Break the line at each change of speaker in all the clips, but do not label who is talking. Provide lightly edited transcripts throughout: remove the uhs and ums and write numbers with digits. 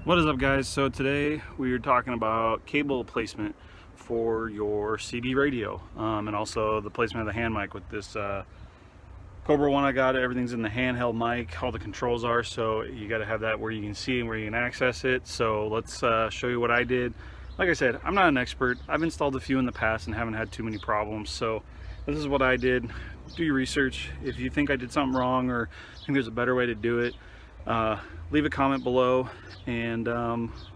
What is up, guys? So today we are talking about cable placement for your CB radio, and also the placement of the hand mic with this Cobra One I got. Everything's in the handheld mic, all the controls are, so you got to have that where you can see and where you can access it. So let's show you what I did. Like I said, I'm not an expert. I've installed a few in the past and haven't had too many problems, so this is what I did. Do your research. If you think I did something wrong or think there's a better way to do it, leave a comment below, and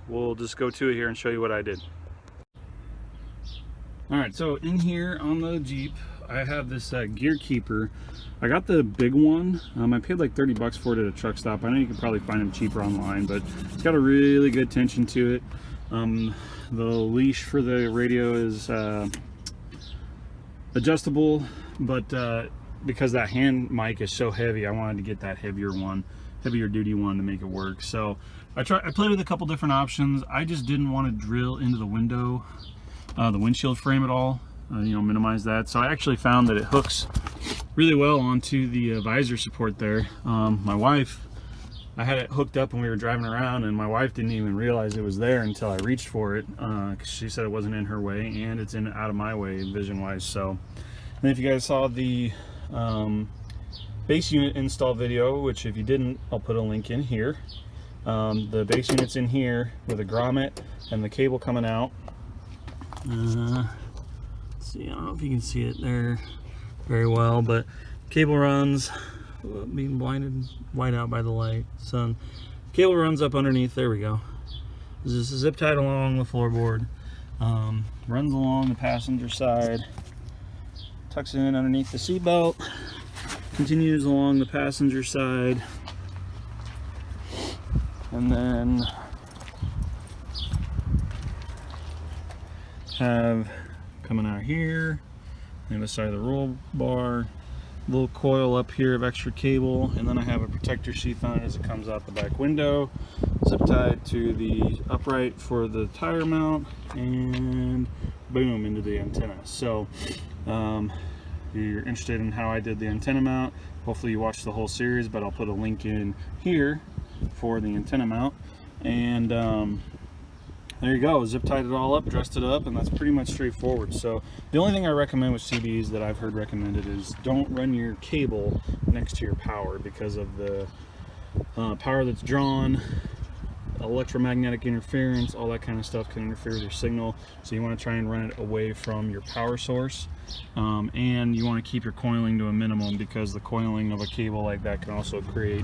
we'll just go to it here and show you what I did. Alright, so in here on the Jeep, I have this Gear Keeper. I got the big one. I paid like 30 bucks for it at a truck stop. I know you can probably find them cheaper online, but it's got a really good tension to it. The leash for the radio is adjustable, but because that hand mic is so heavy, I wanted to get that heavier duty one to make it work. So I played with a couple different options. I just didn't want to drill into the window, the windshield frame at all, minimize that. So I actually found that it hooks really well onto the visor support there. My wife, I had it hooked up when we were driving around, and my wife didn't even realize it was there until I reached for it, because she said it wasn't in her way, and it's out of my way vision wise. So, and if you guys saw the base unit install video, which if you didn't, I'll put a link in here. The base unit's in here with a grommet and the cable coming out. Let's see, I don't know if you can see it there very well, but cable runs, being white out by the light, sun. Cable runs up underneath, there we go. This is zip tied along the floorboard, runs along the passenger side, tucks in underneath the seat belt, continues along the passenger side, and then have coming out here on the side of the roll bar, little coil up here of extra cable, and then I have a protector sheath on it as it comes out the back window, zip tied to the upright for the tire mount, and boom, into the antenna. So if you're interested in how I did the antenna mount, hopefully you watched the whole series, but I'll put a link in here for the antenna mount. And there you go, zip tied it all up, dressed it up, and that's pretty much straightforward. So the only thing I recommend with CBs that I've heard recommended is don't run your cable next to your power, because of the power that's drawn, electromagnetic interference, all that kind of stuff can interfere with your signal. So you want to try and run it away from your power source, and you want to keep your coiling to a minimum, because the coiling of a cable like that can also create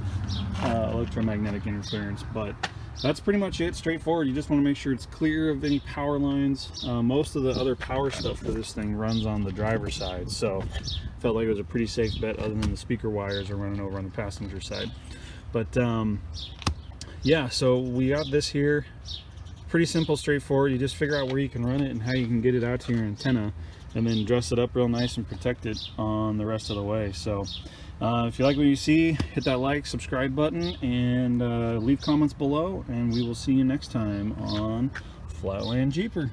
electromagnetic interference. But that's pretty much it, straightforward. You just want to make sure it's clear of any power lines. Most of the other power stuff for this thing runs on the driver's side, so felt like it was a pretty safe bet, other than the speaker wires are running over on the passenger side. But yeah, so we got this here, pretty simple, straightforward. You just figure out where you can run it and how you can get it out to your antenna, and then dress it up real nice and protect it on the rest of the way. So if you like what you see, hit that like, subscribe button, and leave comments below, and we will see you next time on Flatland Jeeper.